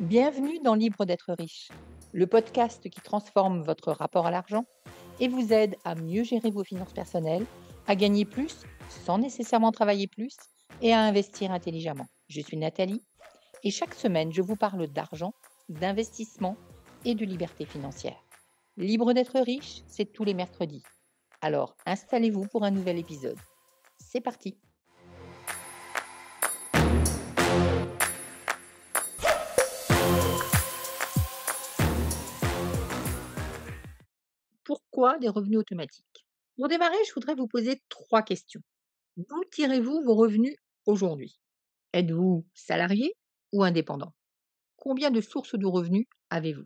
Bienvenue dans Libre d'être riche, le podcast qui transforme votre rapport à l'argent et vous aide à mieux gérer vos finances personnelles, à gagner plus sans nécessairement travailler plus et à investir intelligemment. Je suis Nathalie et chaque semaine, je vous parle d'argent, d'investissement et de liberté financière. Libre d'être riche, c'est tous les mercredis. Alors, installez-vous pour un nouvel épisode. C'est parti! Pourquoi des revenus automatiques? Pour démarrer, je voudrais vous poser 3 questions. D'où tirez-vous vos revenus aujourd'hui? Êtes-vous salarié ou indépendant? Combien de sources de revenus avez-vous?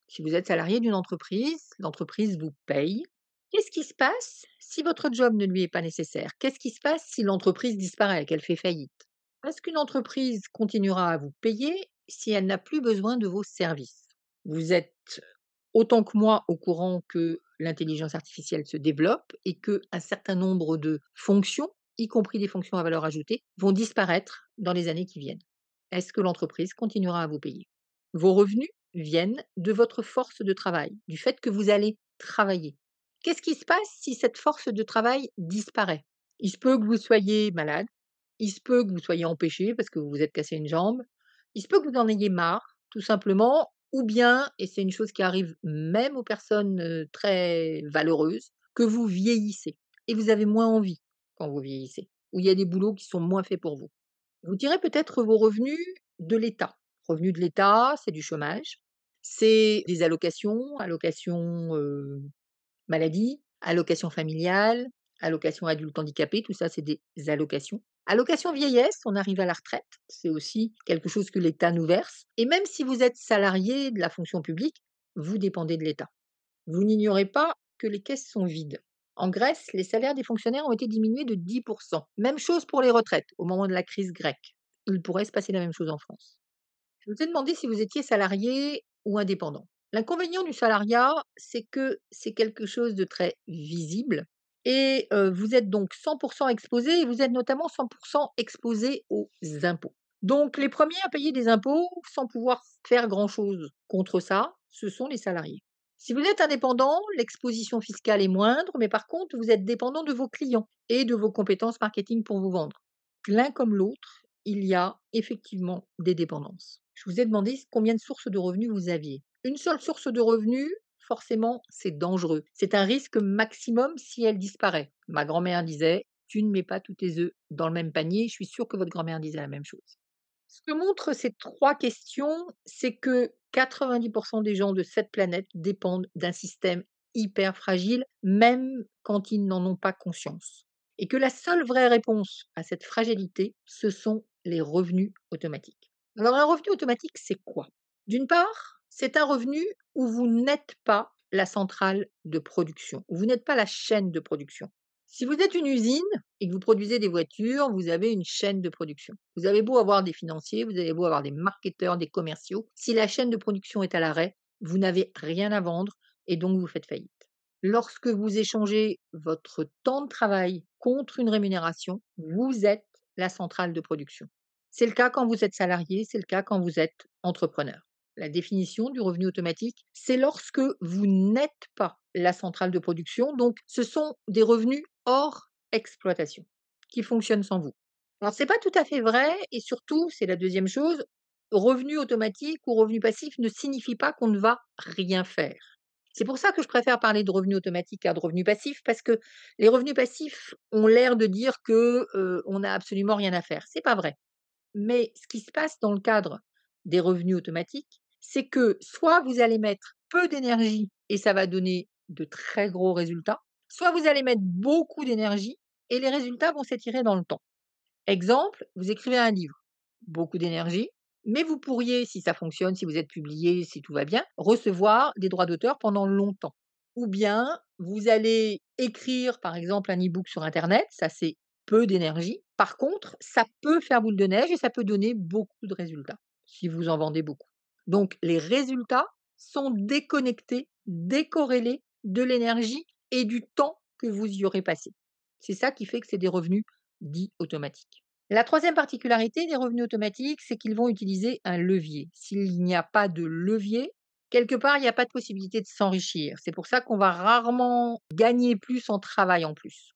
Si vous êtes salarié d'une entreprise, l'entreprise vous paye. Qu'est-ce qui se passe si votre job ne lui est pas nécessaire? Qu'est-ce qui se passe si l'entreprise disparaît, qu'elle fait faillite? Est-ce qu'une entreprise continuera à vous payer si elle n'a plus besoin de vos services? Vous êtes autant que moi au courant que l'intelligence artificielle se développe et qu'un certain nombre de fonctions, y compris des fonctions à valeur ajoutée, vont disparaître dans les années qui viennent. Est-ce que l'entreprise continuera à vous payer? Vos revenus viennent de votre force de travail, du fait que vous allez travailler. Qu'est-ce qui se passe si cette force de travail disparaît? Il se peut que vous soyez malade, il se peut que vous soyez empêché parce que vous vous êtes cassé une jambe, il se peut que vous en ayez marre, tout simplement, ou bien, et c'est une chose qui arrive même aux personnes très valeureuses, que vous vieillissez et vous avez moins envie quand vous vieillissez, ou il y a des boulots qui sont moins faits pour vous. Vous tirez peut-être vos revenus de l'État. Revenus de l'État, c'est du chômage, c'est des allocations, allocations maladie, allocations familiales, allocations adultes handicapés, tout ça, c'est des allocations. Allocation vieillesse, on arrive à la retraite, c'est aussi quelque chose que l'État nous verse. Et même si vous êtes salarié de la fonction publique, vous dépendez de l'État. Vous n'ignorez pas que les caisses sont vides. En Grèce, les salaires des fonctionnaires ont été diminués de 10%. Même chose pour les retraites au moment de la crise grecque. Il pourrait se passer la même chose en France. Je vous ai demandé si vous étiez salarié ou indépendant. L'inconvénient du salariat, c'est que c'est quelque chose de très visible et vous êtes donc 100 exposé et vous êtes notamment 100 exposé aux impôts. Donc les premiers à payer des impôts sans pouvoir faire grand-chose contre ça, ce sont les salariés. Si vous êtes indépendant, l'exposition fiscale est moindre, mais par contre, vous êtes dépendant de vos clients et de vos compétences marketing pour vous vendre. L'un comme l'autre, il y a effectivement des dépendances. Je vous ai demandé combien de sources de revenus vous aviez. Une seule source de revenus, forcément, c'est dangereux. C'est un risque maximum si elle disparaît. Ma grand-mère disait, tu ne mets pas tous tes œufs dans le même panier. Je suis sûre que votre grand-mère disait la même chose. Ce que montrent ces 3 questions, c'est que 90 des gens de cette planète dépendent d'un système hyper fragile, même quand ils n'en ont pas conscience. Et que la seule vraie réponse à cette fragilité, ce sont les revenus automatiques. Alors un revenu automatique, c'est quoi? D'une part, c'est un revenu où vous n'êtes pas la centrale de production, où vous n'êtes pas la chaîne de production. Si vous êtes une usine et que vous produisez des voitures, vous avez une chaîne de production. Vous avez beau avoir des financiers, vous avez beau avoir des marketeurs, des commerciaux, si la chaîne de production est à l'arrêt, vous n'avez rien à vendre et donc vous faites faillite. Lorsque vous échangez votre temps de travail contre une rémunération, vous êtes la centrale de production. C'est le cas quand vous êtes salarié, c'est le cas quand vous êtes entrepreneur. La définition du revenu automatique, c'est lorsque vous n'êtes pas la centrale de production, donc ce sont des revenus hors exploitation qui fonctionnent sans vous. Alors c'est pas tout à fait vrai et surtout, c'est la deuxième chose, revenu automatique ou revenu passif ne signifie pas qu'on ne va rien faire. C'est pour ça que je préfère parler de revenu automatique à de revenu passif parce que les revenus passifs ont l'air de dire que, on n'a absolument rien à faire. C'est pas vrai. Mais ce qui se passe dans le cadre des revenus automatiques, c'est que soit vous allez mettre peu d'énergie et ça va donner de très gros résultats, soit vous allez mettre beaucoup d'énergie et les résultats vont s'étirer dans le temps. Exemple, vous écrivez un livre, beaucoup d'énergie, mais vous pourriez, si ça fonctionne, si vous êtes publié, si tout va bien, recevoir des droits d'auteur pendant longtemps. Ou bien, vous allez écrire, par exemple, un e-book sur Internet, ça c'est peu d'énergie. Par contre, ça peut faire boule de neige et ça peut donner beaucoup de résultats, si vous en vendez beaucoup. Donc, les résultats sont déconnectés, décorrélés de l'énergie et du temps que vous y aurez passé. C'est ça qui fait que c'est des revenus dits automatiques. La troisième particularité des revenus automatiques, c'est qu'ils vont utiliser un levier. S'il n'y a pas de levier, quelque part, il n'y a pas de possibilité de s'enrichir. C'est pour ça qu'on va rarement gagner plus en travaillant plus.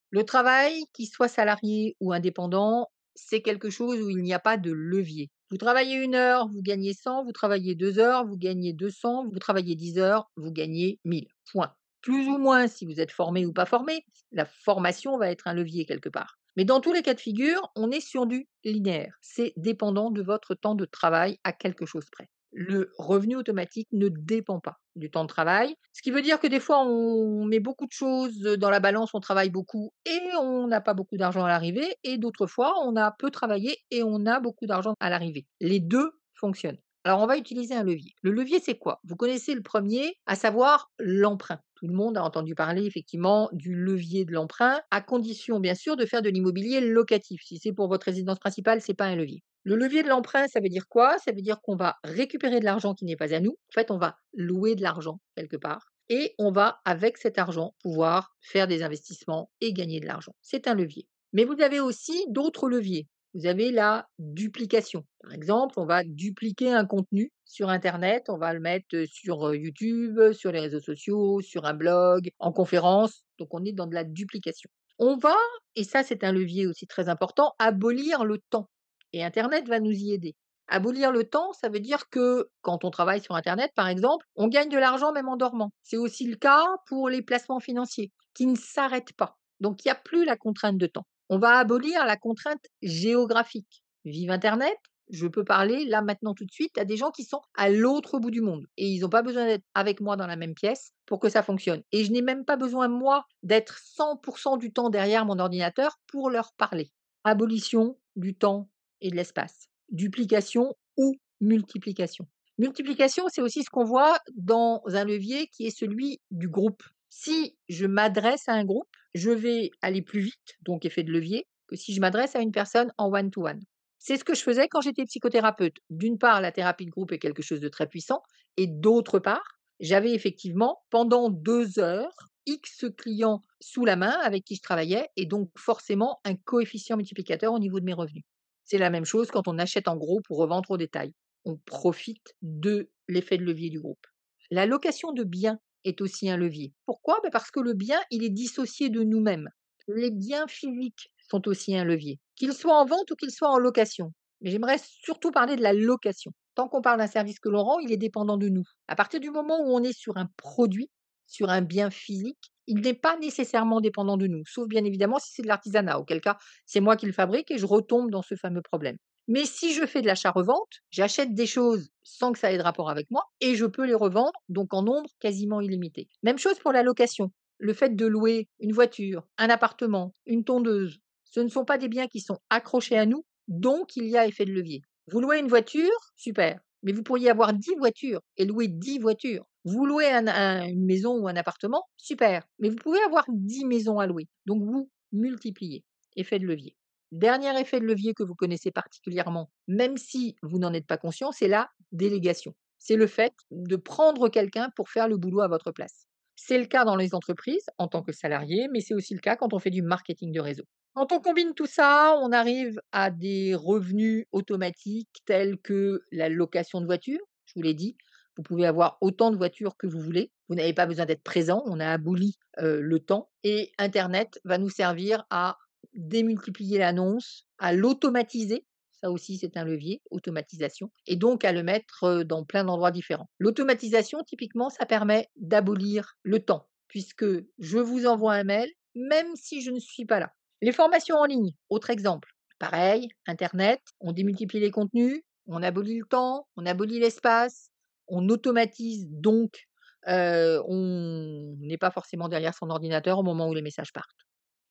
Le travail, qu'il soit salarié ou indépendant, c'est quelque chose où il n'y a pas de levier. Vous travaillez 1 heure, vous gagnez 100, vous travaillez 2 heures, vous gagnez 200, vous travaillez 10 heures, vous gagnez 1000. Point. Plus ou moins si vous êtes formé ou pas formé, la formation va être un levier quelque part. Mais dans tous les cas de figure, on est sur du linéaire. C'est dépendant de votre temps de travail à quelque chose près. Le revenu automatique ne dépend pas du temps de travail, ce qui veut dire que des fois on met beaucoup de choses dans la balance, on travaille beaucoup et on n'a pas beaucoup d'argent à l'arrivée et d'autres fois on a peu travaillé et on a beaucoup d'argent à l'arrivée. Les 2 fonctionnent. Alors on va utiliser un levier. Le levier c'est quoi? Vous connaissez le premier, à savoir l'emprunt. Tout le monde a entendu parler effectivement du levier de l'emprunt, à condition bien sûr de faire de l'immobilier locatif. Si c'est pour votre résidence principale, c'est pas un levier. Le levier de l'emprunt, ça veut dire quoi? Ça veut dire qu'on va récupérer de l'argent qui n'est pas à nous. En fait, on va louer de l'argent quelque part et on va, avec cet argent, pouvoir faire des investissements et gagner de l'argent. C'est un levier. Mais vous avez aussi d'autres leviers. Vous avez la duplication. Par exemple, on va dupliquer un contenu sur Internet, on va le mettre sur YouTube, sur les réseaux sociaux, sur un blog, en conférence. Donc, on est dans de la duplication. On va, et ça c'est un levier aussi très important, abolir le temps. Et Internet va nous y aider. Abolir le temps, ça veut dire que quand on travaille sur Internet, par exemple, on gagne de l'argent même en dormant. C'est aussi le cas pour les placements financiers qui ne s'arrêtent pas. Donc, il n'y a plus la contrainte de temps. On va abolir la contrainte géographique. Vive Internet, je peux parler là maintenant tout de suite à des gens qui sont à l'autre bout du monde et ils n'ont pas besoin d'être avec moi dans la même pièce pour que ça fonctionne. Et je n'ai même pas besoin, moi, d'être 100% du temps derrière mon ordinateur pour leur parler. Abolition du temps et de l'espace. Duplication ou multiplication. Multiplication, c'est aussi ce qu'on voit dans un levier qui est celui du groupe. Si je m'adresse à un groupe, je vais aller plus vite, donc effet de levier, que si je m'adresse à une personne en one-to-one. C'est ce que je faisais quand j'étais psychothérapeute. D'une part, la thérapie de groupe est quelque chose de très puissant, et d'autre part, j'avais effectivement pendant 2 heures X clients sous la main avec qui je travaillais, et donc forcément un coefficient multiplicateur au niveau de mes revenus. C'est la même chose quand on achète en gros pour revendre au détail. On profite de l'effet de levier du groupe. La location de biens est aussi un levier. Pourquoi? Parce que le bien, il est dissocié de nous-mêmes. Les biens physiques sont aussi un levier, qu'ils soient en vente ou qu'ils soient en location. Mais j'aimerais surtout parler de la location. Tant qu'on parle d'un service que l'on rend, il est dépendant de nous. À partir du moment où on est sur un produit, sur un bien physique, il n'est pas nécessairement dépendant de nous, sauf bien évidemment si c'est de l'artisanat, auquel cas c'est moi qui le fabrique et je retombe dans ce fameux problème. Mais si je fais de l'achat-revente, j'achète des choses sans que ça ait de rapport avec moi et je peux les revendre, donc en nombre quasiment illimité. Même chose pour la location. Le fait de louer une voiture, un appartement, une tondeuse, ce ne sont pas des biens qui sont accrochés à nous, donc il y a effet de levier. Vous louez une voiture, super, mais vous pourriez avoir 10 voitures et louer 10 voitures. Vous louez une maison ou un appartement, super, mais vous pouvez avoir 10 maisons à louer. Donc vous multipliez. Effet de levier. Dernier effet de levier que vous connaissez particulièrement, même si vous n'en êtes pas conscient, c'est la délégation. C'est le fait de prendre quelqu'un pour faire le boulot à votre place. C'est le cas dans les entreprises en tant que salarié, mais c'est aussi le cas quand on fait du marketing de réseau. Quand on combine tout ça, on arrive à des revenus automatiques tels que la location de voitures. Je vous l'ai dit, vous pouvez avoir autant de voitures que vous voulez. Vous n'avez pas besoin d'être présent. On a aboli le temps. Et Internet va nous servir à démultiplier l'annonce, à l'automatiser. Ça aussi, c'est un levier, automatisation, et donc à le mettre dans plein d'endroits différents. L'automatisation, typiquement, ça permet d'abolir le temps, puisque je vous envoie un mail, même si je ne suis pas là. Les formations en ligne, autre exemple. Pareil, Internet, on démultiplie les contenus, on abolit le temps, on abolit l'espace, on automatise donc, on n'est pas forcément derrière son ordinateur au moment où les messages partent.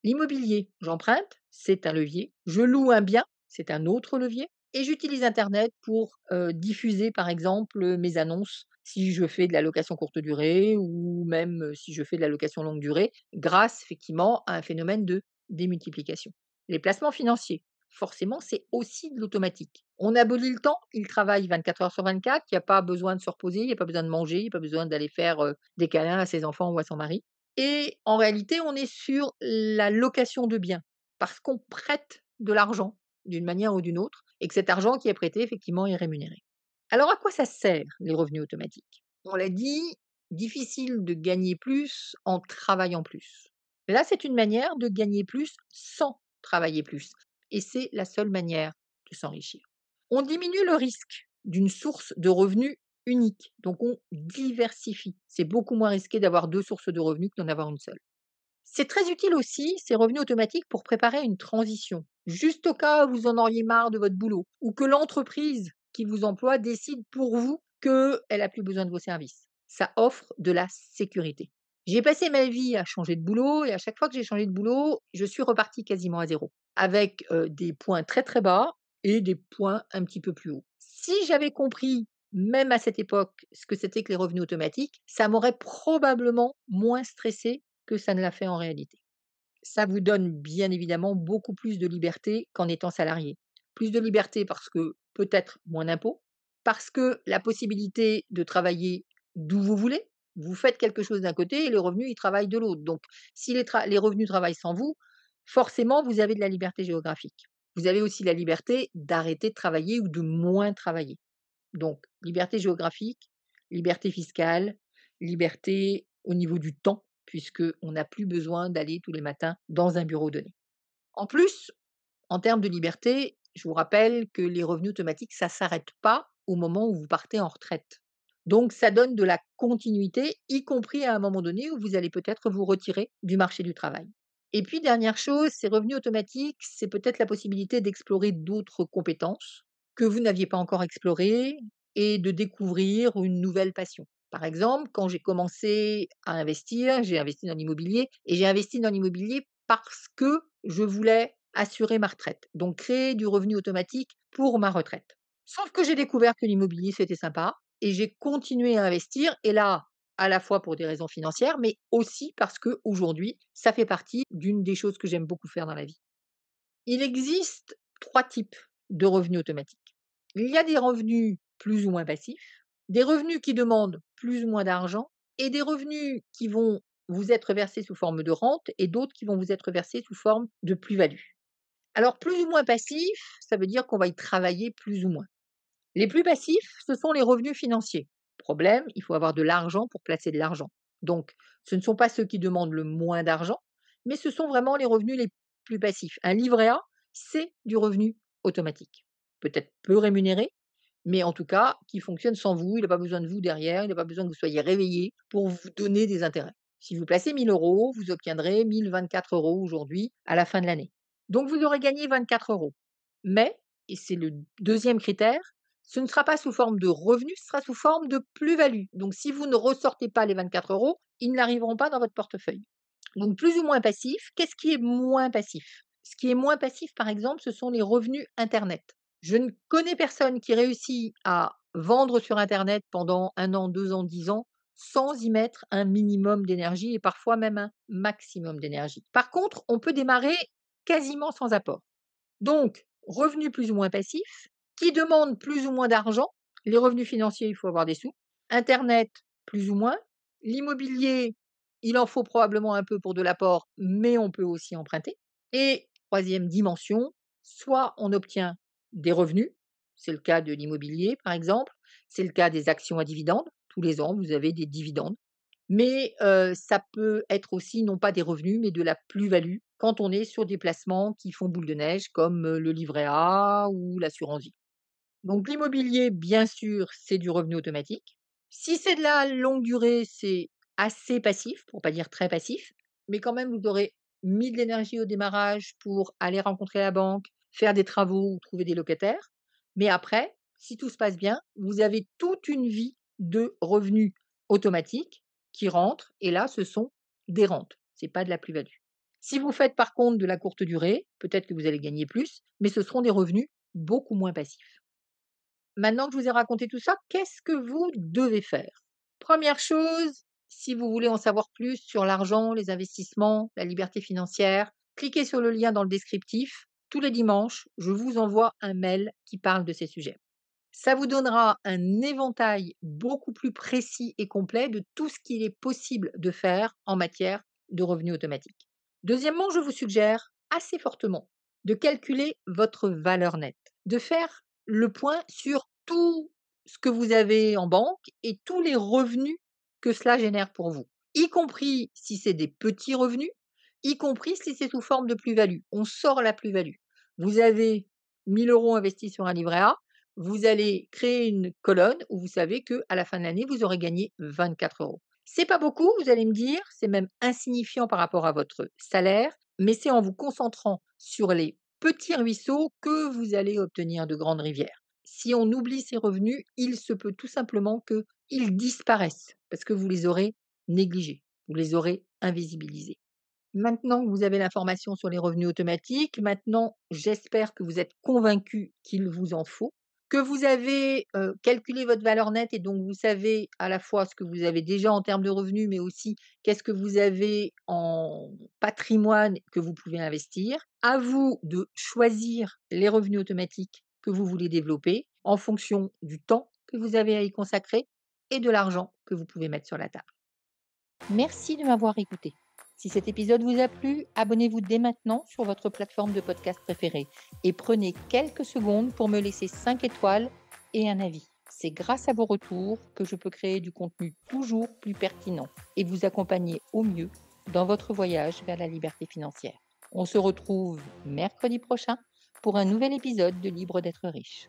L'immobilier, j'emprunte, c'est un levier. Je loue un bien, c'est un autre levier. Et j'utilise Internet pour diffuser, par exemple, mes annonces si je fais de la location courte durée ou même si je fais de la location longue durée, grâce effectivement à un phénomène de démultiplication. Les placements financiers, forcément, c'est aussi de l'automatique. On abolit le temps, il travaille 24 heures sur 24, il n'y a pas besoin de se reposer, il n'y a pas besoin de manger, il n'y a pas besoin d'aller faire des câlins à ses enfants ou à son mari. Et en réalité, on est sur la location de biens, parce qu'on prête de l'argent d'une manière ou d'une autre et que cet argent qui est prêté, effectivement, est rémunéré. Alors à quoi ça sert les revenus automatiques? On l'a dit, difficile de gagner plus en travaillant plus. Là, c'est une manière de gagner plus sans travailler plus et c'est la seule manière de s'enrichir. On diminue le risque d'une source de revenus unique, donc on diversifie. C'est beaucoup moins risqué d'avoir 2 sources de revenus que d'en avoir une seule. C'est très utile aussi, ces revenus automatiques, pour préparer une transition. Juste au cas où vous en auriez marre de votre boulot ou que l'entreprise qui vous emploie décide pour vous qu'elle a plus besoin de vos services. Ça offre de la sécurité. J'ai passé ma vie à changer de boulot et à chaque fois que j'ai changé de boulot, je suis repartie quasiment à zéro, avec des points très très bas et des points un petit peu plus hauts. Si j'avais compris, même à cette époque, ce que c'était que les revenus automatiques, ça m'aurait probablement moins stressé que ça ne l'a fait en réalité. Ça vous donne bien évidemment beaucoup plus de liberté qu'en étant salarié. Plus de liberté parce que peut-être moins d'impôts, parce que la possibilité de travailler d'où vous voulez. Vous faites quelque chose d'un côté et les revenus, ils travaillent de l'autre. Donc, si les revenus travaillent sans vous, forcément, vous avez de la liberté géographique. Vous avez aussi la liberté d'arrêter de travailler ou de moins travailler. Donc, liberté géographique, liberté fiscale, liberté au niveau du temps, puisqu'on n'a plus besoin d'aller tous les matins dans un bureau donné. En plus, en termes de liberté, je vous rappelle que les revenus automatiques, ça ne s'arrête pas au moment où vous partez en retraite. Donc, ça donne de la continuité, y compris à un moment donné où vous allez peut-être vous retirer du marché du travail. Et puis, dernière chose, ces revenus automatiques, c'est peut-être la possibilité d'explorer d'autres compétences que vous n'aviez pas encore explorées et de découvrir une nouvelle passion. Par exemple, quand j'ai commencé à investir, j'ai investi dans l'immobilier et j'ai investi dans l'immobilier parce que je voulais assurer ma retraite, donc créer du revenu automatique pour ma retraite. Sauf que j'ai découvert que l'immobilier, c'était sympa et j'ai continué à investir et là, à la fois pour des raisons financières, mais aussi parce qu'aujourd'hui, ça fait partie d'une des choses que j'aime beaucoup faire dans la vie. Il existe 3 types de revenus automatiques. Il y a des revenus plus ou moins passifs, des revenus qui demandent plus ou moins d'argent et des revenus qui vont vous être versés sous forme de rente et d'autres qui vont vous être versés sous forme de plus-value. Alors plus ou moins passif, ça veut dire qu'on va y travailler plus ou moins. Les plus passifs, ce sont les revenus financiers. Problème, il faut avoir de l'argent pour placer de l'argent. Donc, ce ne sont pas ceux qui demandent le moins d'argent, mais ce sont vraiment les revenus les plus passifs. Un livret A, c'est du revenu automatique. Peut-être peu rémunéré, mais en tout cas, qui fonctionne sans vous. Il n'a pas besoin de vous derrière, il n'a pas besoin que vous soyez réveillé pour vous donner des intérêts. Si vous placez 1 000 euros, vous obtiendrez 1 024 euros aujourd'hui à la fin de l'année. Donc, vous aurez gagné 24 euros. Mais, et c'est le deuxième critère, ce ne sera pas sous forme de revenu, ce sera sous forme de plus-value. Donc, si vous ne ressortez pas les 24 euros, ils n'arriveront pas dans votre portefeuille. Donc, plus ou moins passif. Qu'est-ce qui est moins passif? Ce qui est moins passif, par exemple, ce sont les revenus Internet. Je ne connais personne qui réussit à vendre sur Internet pendant 1 an, 2 ans, 10 ans, sans y mettre un minimum d'énergie et parfois même un maximum d'énergie. Par contre, on peut démarrer quasiment sans apport. Donc, revenus plus ou moins passifs, qui demandent plus ou moins d'argent. Les revenus financiers, il faut avoir des sous. Internet, plus ou moins. L'immobilier, il en faut probablement un peu pour de l'apport, mais on peut aussi emprunter. Et troisième dimension, soit on obtient des revenus, c'est le cas de l'immobilier par exemple, c'est le cas des actions à dividendes. Tous les ans, vous avez des dividendes. Mais ça peut être aussi non pas des revenus, mais de la plus-value quand on est sur des placements qui font boule de neige comme, le livret A ou l'assurance vie. Donc l'immobilier, bien sûr, c'est du revenu automatique. Si c'est de la longue durée, c'est assez passif, pour pas dire très passif, mais quand même vous aurez mis de l'énergie au démarrage pour aller rencontrer la banque, faire des travaux ou trouver des locataires. Mais après, si tout se passe bien, vous avez toute une vie de revenus automatiques qui rentrent et là, ce sont des rentes, c'est pas de la plus-value. Si vous faites par contre de la courte durée, peut-être que vous allez gagner plus, mais ce seront des revenus beaucoup moins passifs. Maintenant que je vous ai raconté tout ça, qu'est-ce que vous devez faire? Première chose, si vous voulez en savoir plus sur l'argent, les investissements, la liberté financière, cliquez sur le lien dans le descriptif. Tous les dimanches, je vous envoie un mail qui parle de ces sujets. Ça vous donnera un éventail beaucoup plus précis et complet de tout ce qu'il est possible de faire en matière de revenus automatiques. Deuxièmement, je vous suggère assez fortement de calculer votre valeur nette, de faire le point sur tout ce que vous avez en banque et tous les revenus que cela génère pour vous, y compris si c'est des petits revenus, y compris si c'est sous forme de plus-value. On sort la plus-value. Vous avez 1 000 € investis sur un livret A, vous allez créer une colonne où vous savez qu'à la fin de l'année, vous aurez gagné 24 €. C'est pas beaucoup, vous allez me dire, c'est même insignifiant par rapport à votre salaire, mais c'est en vous concentrant sur les petits ruisseaux que vous allez obtenir de grandes rivières. Si on oublie ces revenus, il se peut tout simplement qu'ils disparaissent parce que vous les aurez négligés, vous les aurez invisibilisés. Maintenant que vous avez l'information sur les revenus automatiques, maintenant j'espère que vous êtes convaincu qu'il vous en faut, que vous avez, calculé votre valeur nette et donc vous savez à la fois ce que vous avez déjà en termes de revenus, mais aussi qu'est-ce que vous avez en patrimoine que vous pouvez investir. À vous de choisir les revenus automatiques que vous voulez développer en fonction du temps que vous avez à y consacrer et de l'argent que vous pouvez mettre sur la table. Merci de m'avoir écouté. Si cet épisode vous a plu, abonnez-vous dès maintenant sur votre plateforme de podcast préférée et prenez quelques secondes pour me laisser 5 étoiles et un avis. C'est grâce à vos retours que je peux créer du contenu toujours plus pertinent et vous accompagner au mieux dans votre voyage vers la liberté financière. On se retrouve mercredi prochain pour un nouvel épisode de Libre d'être riche.